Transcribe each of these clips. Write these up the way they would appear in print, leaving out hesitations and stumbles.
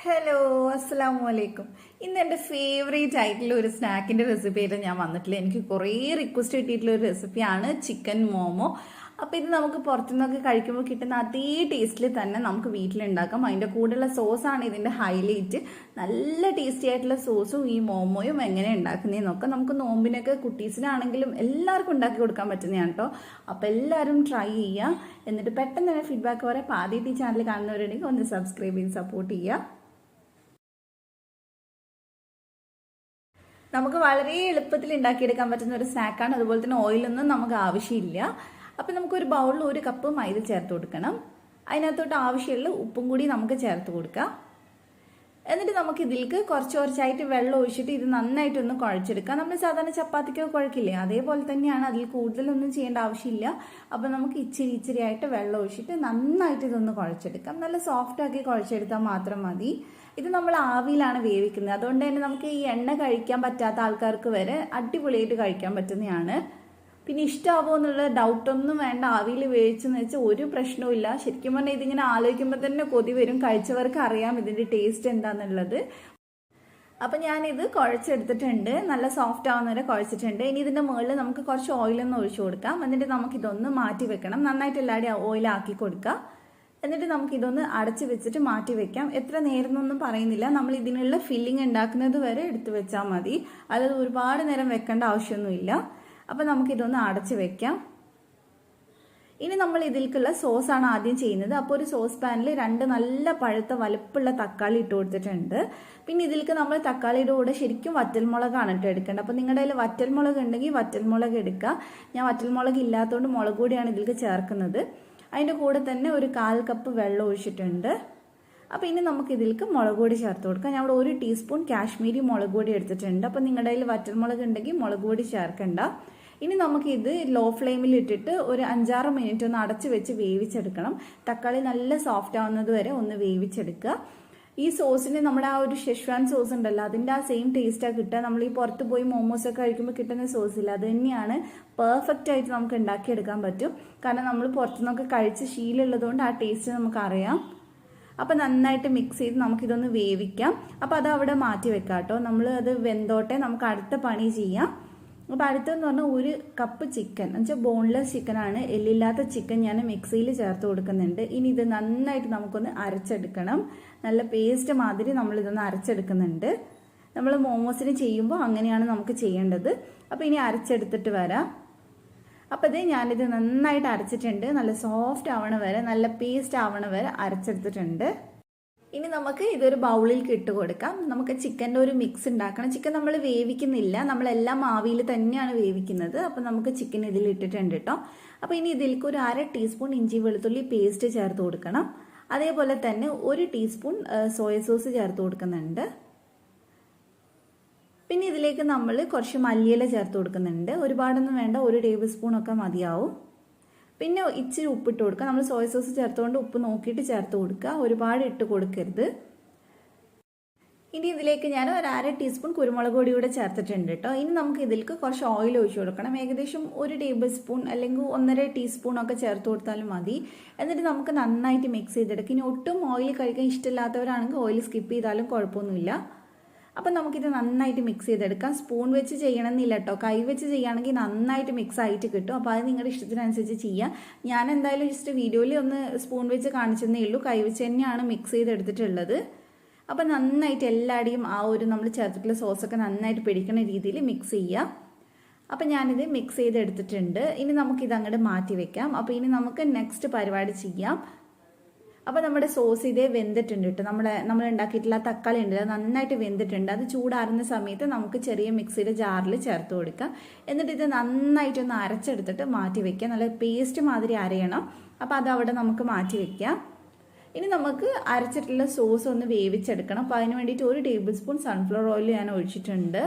Hello അസ്സലാമു അലൈക്കും. ഇന്ന് എൻ്റെ ഫേവറേറ്റ് ആയിട്ടുള്ള ഒരു സ്നാക്കിൻ്റെ റെസിപ്പി ആയിട്ട് ഞാൻ വന്നിട്ടില്ല. എനിക്ക് കുറേ റിക്വസ്റ്റ് കിട്ടിയിട്ടുള്ള ഒരു റെസിപ്പിയാണ് ചിക്കൻ മോമോ. അപ്പോൾ ഇത് നമുക്ക് പുറത്തുനിന്നൊക്കെ കഴിക്കുമ്പോൾ കിട്ടുന്ന അതേ ടേസ്റ്റിൽ തന്നെ നമുക്ക് വീട്ടിലുണ്ടാക്കാം. അതിൻ്റെ കൂടെയുള്ള സോസാണ് ഇതിൻ്റെ ഹൈലൈറ്റ്. നല്ല ടേസ്റ്റി ആയിട്ടുള്ള സോസും ഈ മോമോയും എങ്ങനെ ഉണ്ടാക്കുന്നതെന്നൊക്കെ നമുക്ക് നോമ്പിനൊക്കെ കുട്ടീസിനാണെങ്കിലും എല്ലാവർക്കും ഉണ്ടാക്കി കൊടുക്കാൻ പറ്റുന്നതാണ് കേട്ടോ. അപ്പോൾ എല്ലാവരും ട്രൈ ചെയ്യുക. എന്നിട്ട് പെട്ടെന്ന് തന്നെ ഫീഡ്ബാക്ക് പറയാം. അപ്പോൾ ആദ്യമായിട്ട് ഈ ചാനൽ കാണുന്നവരുണ്ടെങ്കിൽ ഒന്ന് സബ്സ്ക്രൈബ് ചെയ്ത് സപ്പോർട്ട് ചെയ്യുക. നമുക്ക് വളരെ എളുപ്പത്തിൽ ഉണ്ടാക്കിയെടുക്കാൻ പറ്റുന്ന ഒരു സ്നാക്കാണ്. അതുപോലെ തന്നെ ഓയിലൊന്നും നമുക്ക് ആവശ്യമില്ല. അപ്പം നമുക്കൊരു ബൗളിൽ 1 കപ്പ് മൈദ ചേർത്ത് കൊടുക്കണം. അതിനകത്തോട്ട് ആവശ്യമുള്ള ഉപ്പും കൂടി നമുക്ക് ചേർത്ത് കൊടുക്കാം. എന്നിട്ട് നമുക്ക് ഇതിലേക്ക് കുറച്ചായിട്ട് വെള്ളം ഒഴിച്ചിട്ട് ഇത് നന്നായിട്ടൊന്ന് കുഴച്ചെടുക്കാം. നമ്മൾ സാധാരണ ചപ്പാത്തിക്കൊക്കെ കുഴക്കില്ലേ, അതേപോലെ തന്നെയാണ്. അതിൽ കൂടുതലൊന്നും ചെയ്യേണ്ട ആവശ്യമില്ല. അപ്പം നമുക്ക് ഇച്ചിരി ആയിട്ട് വെള്ളം ഒഴിച്ചിട്ട് നന്നായിട്ട് ഇതൊന്ന് കുഴച്ചെടുക്കാം. നല്ല സോഫ്റ്റാക്കി കുഴച്ചെടുത്താൽ മാത്രം മതി. ഇത് നമ്മൾ ആവിയിലാണ് വേവിക്കുന്നത്. അതുകൊണ്ട് തന്നെ നമുക്ക് ഈ എണ്ണ കഴിക്കാൻ പറ്റാത്ത ആൾക്കാർക്ക് വരെ അടിപൊളിയായിട്ട് കഴിക്കാൻ പറ്റുന്നതാണ്. പിന്നെ ഇഷ്ടമാവുമോ എന്നുള്ള ഡൗട്ടൊന്നും വേണ്ട. ആവിയിൽ വേവിച്ചെന്ന് വെച്ചാൽ ഒരു പ്രശ്നവുമില്ല. ശരിക്കും പറഞ്ഞാൽ ഇതിങ്ങനെ ആലോചിക്കുമ്പോൾ തന്നെ കൊതി വരും. കഴിച്ചവർക്ക് അറിയാം ഇതിൻ്റെ ടേസ്റ്റ് എന്താണെന്നുള്ളത്. അപ്പം ഞാനിത് കുഴച്ചെടുത്തിട്ടുണ്ട്. നല്ല സോഫ്റ്റ് ആവുന്ന വരെ കുഴച്ചിട്ടുണ്ട്. ഇനി ഇതിൻ്റെ മുകളിൽ നമുക്ക് കുറച്ച് ഓയിലൊന്ന് ഒഴിച്ചു കൊടുക്കാം. എന്നിട്ട് നമുക്കിതൊന്ന് മാറ്റി വെക്കണം. നന്നായിട്ട് എല്ലാവരും ഓയിലാക്കി കൊടുക്കുക. എന്നിട്ട് നമുക്കിതൊന്ന് അടച്ച് വെച്ചിട്ട് മാറ്റി വെക്കാം. എത്ര നേരം എന്നൊന്നും പറയുന്നില്ല. നമ്മൾ ഇതിനുള്ള ഫില്ലിങ് ഉണ്ടാക്കുന്നത് വരെ എടുത്തു വെച്ചാൽ മതി. അതായത് ഒരുപാട് നേരം വെക്കേണ്ട ആവശ്യമൊന്നുമില്ല. അപ്പം നമുക്കിതൊന്ന് അടച്ച് വെക്കാം. ഇനി നമ്മൾ ഇതിലേക്കുള്ള സോസാണ് ആദ്യം ചെയ്യുന്നത്. അപ്പോൾ ഒരു സോസ് പാനിൽ 2 നല്ല പഴുത്ത വലുപ്പമുള്ള തക്കാളി ഇട്ട് കൊടുത്തിട്ടുണ്ട്. പിന്നെ ഇതിലേക്ക് നമ്മൾ തക്കാളിയുടെ കൂടെ ശരിക്കും വറ്റൽമുളകാണ് ഇട്ട് എടുക്കേണ്ടത്. അപ്പോൾ നിങ്ങളുടെ കയ്യിൽ വറ്റൽമുളക് ഉണ്ടെങ്കിൽ വറ്റൽമുളക് എടുക്കുക. ഞാൻ വറ്റൽമുളക് ഇല്ലാത്തതുകൊണ്ട് മുളക് പൊടിയാണ് ഇതിലേക്ക് ചേർക്കുന്നത്. അതിൻ്റെ കൂടെ തന്നെ ഒരു 1/4 കപ്പ് വെള്ളം ഒഴിച്ചിട്ടുണ്ട്. അപ്പോൾ ഇനി നമുക്ക് ഇതിലേക്ക് മുളക് പൊടി ചേർത്ത് കൊടുക്കാം. ഞാൻ ഇവിടെ 1 ടീസ്പൂൺ കാശ്മീരി മുളക് പൊടി എടുത്തിട്ടുണ്ട്. അപ്പോൾ നിങ്ങളുടെ കയ്യിൽ വറ്റൽമുളക് ഉണ്ടെങ്കിൽ മുളക് പൊടി ചേർക്കണ്ട. ഇനി നമുക്കിത് ലോ ഫ്ലെയിമിൽ ഇട്ടിട്ട് ഒരു 5-6 മിനിറ്റ് ഒന്ന് അടച്ച് വെച്ച് വേവിച്ചെടുക്കണം. തക്കാളി നല്ല സോഫ്റ്റ് ആവുന്നത് വരെ ഒന്ന് വേവിച്ചെടുക്കുക. ഈ സോസിന് നമ്മുടെ ആ ഒരു ഷെഷ്വാൻ സോസ് ഉണ്ടല്ലോ, അതിൻ്റെ ആ സെയിം ടേസ്റ്റാണ് കിട്ടുക. നമ്മൾ ഈ പുറത്ത് പോയി മോമോസൊക്കെ കഴിക്കുമ്പോൾ കിട്ടുന്ന സോസ് ഇല്ല, അത് തന്നെയാണ് പെർഫെക്റ്റ് ആയിട്ട് നമുക്ക് ഉണ്ടാക്കിയെടുക്കാൻ പറ്റും. കാരണം നമ്മൾ പുറത്തുനിന്നൊക്കെ കഴിച്ച് ശീലമുള്ളതുകൊണ്ട് ആ ടേസ്റ്റ് നമുക്കറിയാം. അപ്പം നന്നായിട്ട് മിക്സ് ചെയ്ത് നമുക്കിതൊന്ന് വേവിക്കാം. അപ്പോൾ അത് അവിടെ മാറ്റി വെക്കാം കേട്ടോ. നമ്മൾ അത് വെന്തോട്ടെ, നമുക്ക് അടുത്ത പണി ചെയ്യാം. അപ്പോൾ അടുത്തെന്ന് പറഞ്ഞാൽ 1 കപ്പ് ചിക്കൻ, എന്നുവെച്ചാൽ ബോൺലെസ് ചിക്കനാണ്, എല്ലില്ലാത്ത ചിക്കൻ ഞാൻ മിക്സിയിൽ ചേർത്ത് കൊടുക്കുന്നുണ്ട്. ഇനി ഇത് നന്നായിട്ട് നമുക്കൊന്ന് അരച്ചെടുക്കണം. നല്ല പേസ്റ്റ് മാതിരി നമ്മളിതൊന്ന് അരച്ചെടുക്കുന്നുണ്ട്. നമ്മൾ മോമോസിന് ചെയ്യുമ്പോൾ അങ്ങനെയാണ് നമുക്ക് ചെയ്യേണ്ടത്. അപ്പോൾ ഇനി അരച്ചെടുത്തിട്ട് വരാം. അപ്പോൾ ഇത് ഞാനിത് നന്നായിട്ട് അരച്ചിട്ടുണ്ട്. നല്ല സോഫ്റ്റ് ആവണ വരെ, നല്ല പേസ്റ്റ് ആവണ വരെ അരച്ചെടുത്തിട്ടുണ്ട്. ഇനി നമുക്ക് ഇതൊരു ബൗളിൽ ഇട്ട് കൊടുക്കാം. നമുക്ക് ചിക്കൻ്റെ ഒരു മിക്സ് ഉണ്ടാക്കണം. ചിക്കൻ നമ്മൾ വേവിക്കുന്നില്ല, നമ്മളെല്ലാം ആവിയിൽ തന്നെയാണ് വേവിക്കുന്നത്. അപ്പോൾ നമുക്ക് ചിക്കൻ ഇതിൽ ഇട്ടിട്ടുണ്ട് കേട്ടോ. അപ്പോൾ ഇനി ഇതിലേക്ക് ഒരു 1/2 ടീസ്പൂൺ ഇഞ്ചി വെളുത്തുള്ളി പേസ്റ്റ് ചേർത്ത് കൊടുക്കണം. അതേപോലെ തന്നെ 1 ടീസ്പൂൺ സോയ സോസ് ചേർത്ത് കൊടുക്കുന്നുണ്ട്. പിന്നെ ഇതിലേക്ക് നമ്മൾ കുറച്ച് മല്ലിയില ചേർത്ത് കൊടുക്കുന്നുണ്ട്. ഒരുപാടൊന്നും വേണ്ട, 1 ടേബിൾ സ്പൂൺ ഒക്കെ മതിയാവും. പിന്നെ ഇച്ചിരി ഉപ്പിട്ട് കൊടുക്കുക. നമ്മൾ സോയ സോസ് ചേർത്തുകൊണ്ട് ഉപ്പ് നോക്കിയിട്ട് ചേർത്ത് കൊടുക്കുക, ഒരുപാട് ഇട്ട് കൊടുക്കരുത്. ഇനി ഇതിലേക്ക് ഞാൻ ഒരു 1/2 ടീസ്പൂൺ കുരുമുളക് പൊടി കൂടെ ചേർത്തിട്ടുണ്ട് കേട്ടോ. ഇനി നമുക്ക് ഇതിലേക്ക് കുറച്ച് ഓയിൽ ഒഴിച്ചു കൊടുക്കണം. ഏകദേശം 1 ടേബിൾ സ്പൂൺ അല്ലെങ്കിൽ 1.5 ടീസ്പൂൺ ഒക്കെ ചേർത്ത് കൊടുത്താലും മതി. എന്നിട്ട് നമുക്ക് നന്നായിട്ട് മിക്സ് ചെയ്തെടുക്കും. ഇനി ഒട്ടും ഓയിൽ കഴിക്കാൻ ഇഷ്ടമില്ലാത്തവരാണെങ്കിൽ ഓയിൽ സ്കിപ്പ് ചെയ്താലും കുഴപ്പമൊന്നുമില്ല. അപ്പം നമുക്കിത് നന്നായിട്ട് മിക്സ് ചെയ്തെടുക്കാം. സ്പൂൺ വെച്ച് ചെയ്യണമെന്നില്ല കേട്ടോ, കൈ വെച്ച് ചെയ്യുകയാണെങ്കിൽ നന്നായിട്ട് മിക്സ് ആയിട്ട് കിട്ടും. അപ്പോൾ അത് നിങ്ങളുടെ ഇഷ്ടത്തിനനുസരിച്ച് ചെയ്യാം. ഞാൻ എന്തായാലും ജസ്റ്റ് വീഡിയോയിൽ ഒന്ന് സ്പൂൺ വെച്ച് കാണിച്ചെന്നേ ഉള്ളൂ. കൈ വെച്ച് തന്നെയാണ് മിക്സ് ചെയ്തെടുത്തിട്ടുള്ളത്. അപ്പം നന്നായിട്ട് എല്ലാവരുടെയും ആ ഒരു നമ്മൾ ചേർത്തിട്ടുള്ള സോസൊക്കെ നന്നായിട്ട് പിടിക്കുന്ന രീതിയിൽ മിക്സ് ചെയ്യുക. അപ്പം ഞാനിത് മിക്സ് ചെയ്തെടുത്തിട്ടുണ്ട്. ഇനി നമുക്കിത് അങ്ങോട്ട് മാറ്റി വെക്കാം. അപ്പോൾ ഇനി നമുക്ക് നെക്സ്റ്റ് പരിപാടി ചെയ്യാം. അപ്പോൾ നമ്മുടെ സോസ് ഇതേ വെന്തിട്ടുണ്ട് കേട്ടോ. നമ്മൾ ഉണ്ടാക്കിയിട്ടുള്ള തക്കാളി ഉണ്ട്, അത് നന്നായിട്ട് വെന്തിട്ടുണ്ട്. അത് ചൂടാറുന്ന സമയത്ത് നമുക്ക് ചെറിയ മിക്സിയുടെ ജാറിൽ ചേർത്ത് കൊടുക്കാം. എന്നിട്ട് ഇത് നന്നായിട്ടൊന്ന് അരച്ചെടുത്തിട്ട് മാറ്റി വെക്കാം. നല്ല പേസ്റ്റ് മാതിരി അരയണം. അപ്പോൾ അത് അവിടെ നമുക്ക് മാറ്റി വെക്കാം. ഇനി നമുക്ക് അരച്ചിട്ടുള്ള സോസ് ഒന്ന് വേവിച്ചെടുക്കണം. അപ്പോൾ അതിന് വേണ്ടിയിട്ട് 1 ടേബിൾ സ്പൂൺ സൺഫ്ലവർ ഓയിൽ ഞാൻ ഒഴിച്ചിട്ടുണ്ട്.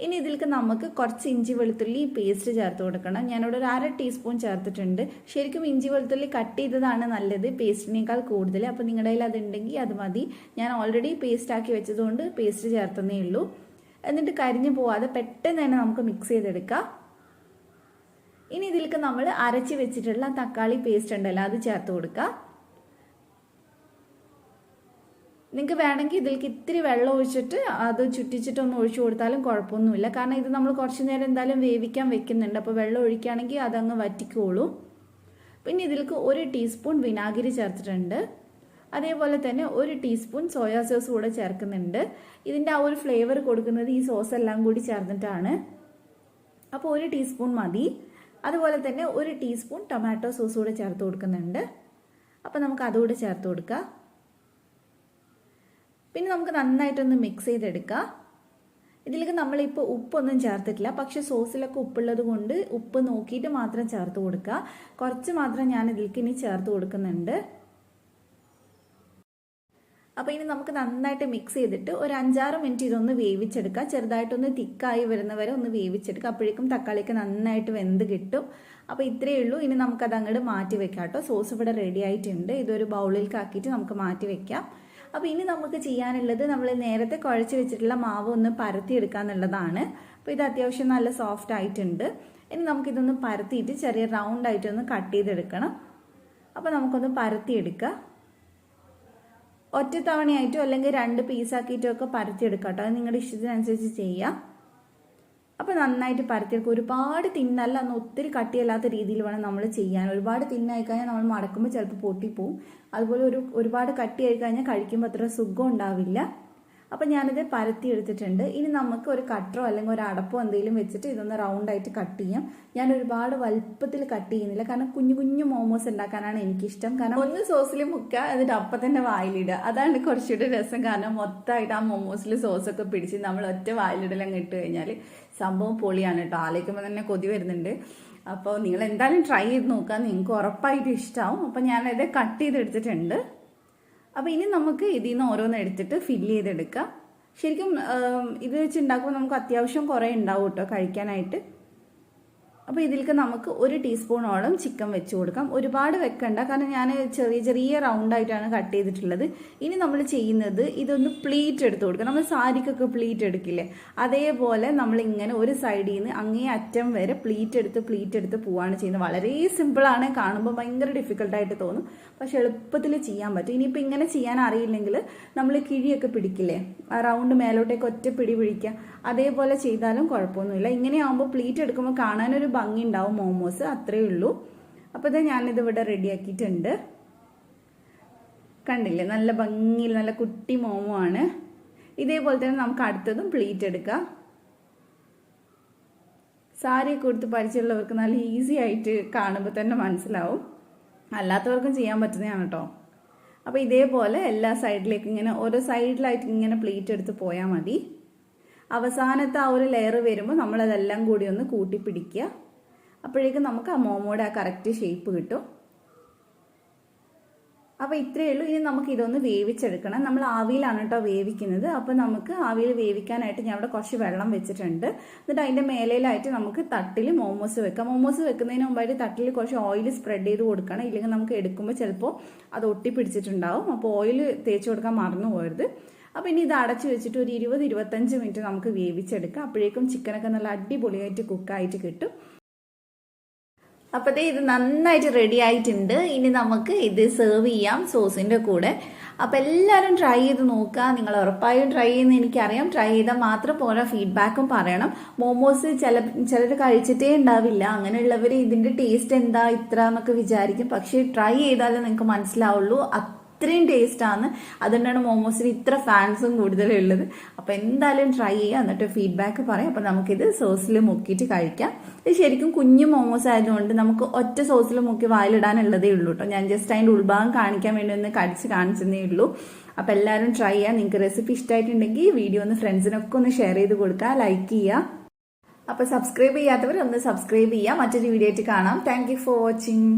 ഇനി ഇതിലേക്ക് നമുക്ക് കുറച്ച് ഇഞ്ചി വെളുത്തുള്ളി പേസ്റ്റ് ചേർത്ത് കൊടുക്കണം. ഞാനിവിടെ ഒരു 1/2 ടീസ്പൂൺ ചേർത്തിട്ടുണ്ട്. ശരിക്കും ഇഞ്ചി വെളുത്തുള്ളി കട്ട് ചെയ്തതാണ് നല്ലത് പേസ്റ്റിനേക്കാൾ കൂടുതൽ. അപ്പോൾ നിങ്ങളുടെ കയ്യിൽ അതുണ്ടെങ്കിൽ അത് മതി. ഞാൻ ഓൾറെഡി പേസ്റ്റ് ആക്കി വെച്ചതുകൊണ്ട് പേസ്റ്റ് ചേർത്തന്നേ ഉള്ളൂ. എന്നിട്ട് കരിഞ്ഞു പോവാതെ പെട്ടെന്ന് തന്നെ നമുക്ക് മിക്സ് ചെയ്തെടുക്കാം. ഇനി ഇതിലേക്ക് നമ്മൾ അരച്ച് വെച്ചിട്ടുള്ള തക്കാളി പേസ്റ്റ് ഉണ്ടല്ലോ, അത് ചേർത്ത് കൊടുക്കുക. നിങ്ങൾക്ക് വേണമെങ്കിൽ ഇതിലേക്ക് ഇത്തിരി വെള്ളം ഒഴിച്ചിട്ട് അത് ചുറ്റിച്ചിട്ടൊന്ന് ഒഴിച്ചു കൊടുത്താലും കുഴപ്പമൊന്നുമില്ല. കാരണം ഇത് നമ്മൾ കുറച്ച് നേരം എന്തായാലും വേവിക്കാൻ വെക്കുന്നുണ്ട്. അപ്പോൾ വെള്ളം ഒഴിക്കുകയാണെങ്കിൽ അതങ്ങ് വറ്റിക്കോളൂ. പിന്നെ ഇതിലേക്ക് 1 ടീസ്പൂൺ വിനാഗിരി ചേർത്തിട്ടുണ്ട്. അതേപോലെ തന്നെ 1 ടീസ്പൂൺ സോയാ സോസ് കൂടെ ചേർക്കുന്നുണ്ട്. ഇതിൻ്റെ ആ ഒരു ഫ്ലേവർ കൊടുക്കുന്നത് ഈ സോസ് എല്ലാം കൂടി ചേർന്നിട്ടാണ്. അപ്പോൾ 1 ടീസ്പൂൺ മതി. അതുപോലെ തന്നെ 1 ടീസ്പൂൺ ടൊമാറ്റോ സോസ് കൂടെ ചേർത്ത് കൊടുക്കുന്നുണ്ട്. അപ്പോൾ നമുക്ക് അതുകൂടെ ചേർത്ത് കൊടുക്കാം. പിന്നെ നമുക്ക് നന്നായിട്ടൊന്ന് മിക്സ് ചെയ്തെടുക്കാം. ഇതിലേക്ക് നമ്മളിപ്പോൾ ഉപ്പൊന്നും ചേർത്തിട്ടില്ല. പക്ഷേ സോസിലൊക്കെ ഉപ്പുള്ളത് കൊണ്ട് ഉപ്പ് നോക്കിയിട്ട് മാത്രം ചേർത്ത് കൊടുക്കുക. കുറച്ച് മാത്രം ഞാൻ ഇതിലേക്ക് ഇനി ചേർത്ത് കൊടുക്കുന്നുണ്ട്. അപ്പോൾ ഇനി നമുക്ക് നന്നായിട്ട് മിക്സ് ചെയ്തിട്ട് ഒരു 5-6 മിനിറ്റ് ഇതൊന്ന് വേവിച്ചെടുക്കുക. ചെറുതായിട്ടൊന്ന് തിക്കായി വരുന്നവരെ ഒന്ന് വേവിച്ചെടുക്കുക. അപ്പോഴേക്കും തക്കാളിയൊക്കെ നന്നായിട്ട് വെന്ത് കിട്ടും. അപ്പോൾ ഇത്രയേ ഉള്ളൂ. ഇനി നമുക്കത് അങ്ങോട്ട് മാറ്റി വെക്കാം കേട്ടോ. സോസ് ഇവിടെ റെഡി ആയിട്ടുണ്ട്. ഇതൊരു ബൗളിലേക്ക് ആക്കിയിട്ട് നമുക്ക് മാറ്റി വെക്കാം. അപ്പോൾ ഇനി നമുക്ക് ചെയ്യാനുള്ളത് നമ്മൾ നേരത്തെ കുഴച്ച് വെച്ചിട്ടുള്ള മാവ് ഒന്ന് പരത്തിയെടുക്കുക എന്നുള്ളതാണ്. അപ്പോൾ ഇത് അത്യാവശ്യം നല്ല സോഫ്റ്റ് ആയിട്ടുണ്ട്. ഇനി നമുക്കിതൊന്ന് പരത്തിയിട്ട് ചെറിയ റൗണ്ട് ആയിട്ടൊന്ന് കട്ട് ചെയ്തെടുക്കണം. അപ്പോൾ നമുക്കൊന്ന് പരത്തിയെടുക്കുക. ഒറ്റ തവണയായിട്ടോ അല്ലെങ്കിൽ 2 പീസാക്കിയിട്ടോ ഒക്കെ പരത്തിയെടുക്കാം കേട്ടോ. അത് നിങ്ങളുടെ ഇഷ്ടത്തിനനുസരിച്ച് ചെയ്യാം. അപ്പോൾ നന്നായിട്ട് പരത്തിയെടുക്കുക. ഒരുപാട് തിന്നല്ല, അന്ന് ഒത്തിരി കട്ടിയല്ലാത്ത രീതിയിൽ വേണം നമ്മൾ ചെയ്യാൻ. ഒരുപാട് തിന്നായി കഴിഞ്ഞാൽ നമ്മൾ മടക്കുമ്പോൾ ചിലപ്പോൾ പൊട്ടിപ്പോവും. അതുപോലെ ഒരുപാട് കട്ടിയായി കഴിഞ്ഞാൽ കഴിക്കുമ്പോൾ അത്ര സുഖം ഉണ്ടാവില്ല. അപ്പോൾ ഞാനിത് പരത്തി എടുത്തിട്ടുണ്ട്. ഇനി നമുക്ക് ഒരു കട്ടറോ അല്ലെങ്കിൽ ഒരു അടപ്പോ എന്തെങ്കിലും വെച്ചിട്ട് ഇതൊന്ന് റൗണ്ടായിട്ട് കട്ട് ചെയ്യാം. ഞാൻ ഒരുപാട് വലുപ്പത്തിൽ കട്ട് ചെയ്യുന്നില്ല. കാരണം കുഞ്ഞു കുഞ്ഞു മോമോസ് ഉണ്ടാക്കാനാണ് എനിക്കിഷ്ടം. കാരണം ഒന്ന് സോസിൽ മുക്കുക, എന്നിട്ട് അപ്പം തന്നെ വായിലിടുക. അതാണ് കുറച്ചുകൂടി രസം. കാരണം മൊത്തമായിട്ട് ആ മോമോസിൽ സോസൊക്കെ പിടിച്ച് നമ്മൾ ഒറ്റ വായിലിടലങ്ങ് ഇട്ട് കഴിഞ്ഞാൽ സംഭവം പൊളിയാണ് കേട്ടോ. ആലോചിക്കുമ്പോൾ തന്നെ കൊതി വരുന്നുണ്ട്. അപ്പോൾ നിങ്ങൾ എന്തായാലും ട്രൈ ചെയ്ത് നോക്കുക. നിങ്ങൾക്ക് ഉറപ്പായിട്ട് ഇഷ്ടമാവും. അപ്പോൾ ഞാനത് കട്ട് ചെയ്തെടുത്തിട്ടുണ്ട്. അപ്പോൾ ഇനി നമുക്ക് ഇതിൽ നിന്ന് ഓരോന്ന് എടുത്തിട്ട് ഫില്ല് ചെയ്തെടുക്കാം. ശരിക്കും ഇത് വെച്ച് ഉണ്ടാക്കുമ്പോൾ നമുക്ക് അത്യാവശ്യം കുറേ ഉണ്ടാവും കേട്ടോ കഴിക്കാനായിട്ട്. അപ്പോൾ ഇതിലേക്ക് നമുക്ക് 1 ടീസ്പൂണോളം ചിക്കൻ വെച്ച് കൊടുക്കാം. ഒരുപാട് വെക്കണ്ട, കാരണം ഞാൻ ചെറിയ ചെറിയ റൗണ്ടായിട്ടാണ് കട്ട് ചെയ്തിട്ടുള്ളത്. ഇനി നമ്മൾ ചെയ്യുന്നത് ഇതൊന്ന് പ്ലീറ്റ് എടുത്ത് കൊടുക്കുക. നമ്മൾ സാരിക്കൊക്കെ പ്ലീറ്റ് എടുക്കില്ലേ, അതേപോലെ നമ്മളിങ്ങനെ ഒരു സൈഡിൽ നിന്ന് അങ്ങേ അറ്റം വരെ പ്ലീറ്റ് എടുത്ത് പോവാണ് ചെയ്യുന്നത്. വളരെ സിമ്പിളാണ്. കാണുമ്പോൾ ഭയങ്കര ഡിഫിക്കൽട്ടായിട്ട് തോന്നും, പക്ഷെ എളുപ്പത്തിൽ ചെയ്യാൻ പറ്റും. ഇനിയിപ്പോൾ ഇങ്ങനെ ചെയ്യാൻ അറിയില്ലെങ്കിൽ നമ്മൾ കിഴിയൊക്കെ പിടിക്കില്ലേ, ആ റൗണ്ട് മേലോട്ടേക്ക് ഒറ്റ പിടി പിടിക്കുക, അതേപോലെ ചെയ്താലും കുഴപ്പമൊന്നുമില്ല. ഇങ്ങനെയാകുമ്പോൾ പ്ലീറ്റ് എടുക്കുമ്പോൾ കാണാനൊരു ഭംഗി ഉണ്ടാവും മോമോസ്, അത്രയേ ഉള്ളൂ. അപ്പോൾ ഇത് ഞാനിത് ഇവിടെ റെഡിയാക്കിയിട്ടുണ്ട്. കണ്ടില്ലേ, നല്ല ഭംഗിയിൽ നല്ല കുട്ടി മോമോ ആണ്. ഇതേപോലെ തന്നെ നമുക്ക് അടുത്തതും പ്ലീറ്റ് എടുക്കാം. സാരിയൊക്കെ കൊടുത്ത് പരിചയമുള്ളവർക്ക് നല്ല ഈസി ആയിട്ട് കാണുമ്പോൾ തന്നെ മനസ്സിലാവും. അല്ലാത്തവർക്കും ചെയ്യാൻ പറ്റുന്നതാണ് കേട്ടോ. അപ്പോൾ ഇതേപോലെ എല്ലാ സൈഡിലേക്കും ഇങ്ങനെ ഓരോ സൈഡിലായിട്ട് ഇങ്ങനെ പ്ലീറ്റ് എടുത്ത് പോയാൽ മതി. അവസാനത്തെ ആ ഒരു ലെയർ വരുമ്പോൾ നമ്മളതെല്ലാം കൂടി ഒന്ന് കൂട്ടി പിടിക്കുക. അപ്പോഴേക്കും നമുക്ക് ആ മോമോയുടെ ആ കറക്റ്റ് ഷേപ്പ് കിട്ടും. അപ്പോൾ ഇത്രയേ ഉള്ളൂ. ഇനി നമുക്ക് ഇതൊന്ന് വേവിച്ചെടുക്കണം. നമ്മൾ ആവിയിലാണ് കേട്ടോ വേവിക്കുന്നത്. അപ്പോൾ നമുക്ക് ആവിയിൽ വേവിക്കാനായിട്ട് ഞാൻ ഇവിടെ കുറച്ച് വെള്ളം വെച്ചിട്ടുണ്ട്. എന്നിട്ട് അതിൻ്റെ മേലയിലായിട്ട് നമുക്ക് തട്ടിൽ മോമോസ് വെക്കാം. മോമോസ് വെക്കുന്നതിന് മുമ്പായിട്ട് തട്ടിൽ കുറച്ച് ഓയിൽ സ്പ്രെഡ് ചെയ്ത് കൊടുക്കണം. ഇല്ലെങ്കിൽ നമുക്ക് എടുക്കുമ്പോൾ ചിലപ്പോൾ അത് ഒട്ടിപ്പിടിച്ചിട്ടുണ്ടാവും. അപ്പോൾ ഓയിൽ തേച്ച് കൊടുക്കാൻ മറന്നു പോകരുത്. അപ്പോൾ ഇനി ഇത് അടച്ചു വെച്ചിട്ട് ഒരു 20-25 മിനിറ്റ് നമുക്ക് വേവിച്ചെടുക്കാം. അപ്പോഴേക്കും ചിക്കനൊക്കെ നല്ല അടിപൊളിയായിട്ട് കുക്കായിട്ട് കിട്ടും. അപ്പോൾ ഇത് നന്നായിട്ട് റെഡി ആയിട്ടുണ്ട്. ഇനി നമുക്ക് ഇത് സെർവ് ചെയ്യാം സോസിൻ്റെ കൂടെ. അപ്പോൾ എല്ലാവരും ട്രൈ ചെയ്ത് നോക്കുക. നിങ്ങൾ ഉറപ്പായും ട്രൈ ചെയ്യുന്ന എനിക്കറിയാം. ട്രൈ ചെയ്താൽ മാത്രം പോരാ, ഫീഡ്ബാക്കും പറയണം. മോമോസ് ചിലർ കഴിച്ചിട്ടേ ഉണ്ടാവില്ല. അങ്ങനെയുള്ളവർ ഇതിൻ്റെ ടേസ്റ്റ് എന്താ ഇത്ര എന്നൊക്കെ വിചാരിക്കും. പക്ഷേ ട്രൈ ചെയ്താലേ നിങ്ങൾക്ക് മനസ്സിലാവുള്ളൂ അത്രയും ടേസ്റ്റാണ്. അതുകൊണ്ടാണ് മോമോസിന് ഇത്ര ഫാൻസും കൂടുതലുള്ളത്. അപ്പോൾ എന്തായാലും ട്രൈ ചെയ്യുക, എന്നിട്ട് ഫീഡ്ബാക്ക് പറയാം. അപ്പോൾ നമുക്കിത് സോസിൽ മുക്കിയിട്ട് കഴിക്കാം. ഇത് ശരിക്കും കുഞ്ഞു മോമോസ് ആയതുകൊണ്ട് നമുക്ക് ഒറ്റ സോസിൽ മുക്കി വായിലിടാനുള്ളതേ ഉള്ളൂ കേട്ടോ. ഞാൻ ജസ്റ്റ് അതിൻ്റെ ഉൾഭാഗം കാണിക്കാൻ വേണ്ടി ഒന്ന് കടിച്ച് കാണിച്ചതേ ഉള്ളൂ. അപ്പോൾ എല്ലാവരും ട്രൈ ചെയ്യുക. നിങ്ങൾക്ക് റെസിപ്പി ഇഷ്ടമായിട്ടുണ്ടെങ്കിൽ വീഡിയോ ഒന്ന് ഫ്രണ്ട്സിനൊക്കെ ഒന്ന് ഷെയർ ചെയ്ത് കൊടുക്കുക, ലൈക്ക് ചെയ്യുക. അപ്പോൾ സബ്സ്ക്രൈബ് ചെയ്യാത്തവർ ഒന്ന് സബ്സ്ക്രൈബ് ചെയ്യുക. മറ്റൊരു വീഡിയോ ആയിട്ട് കാണാം. Thank you for watching.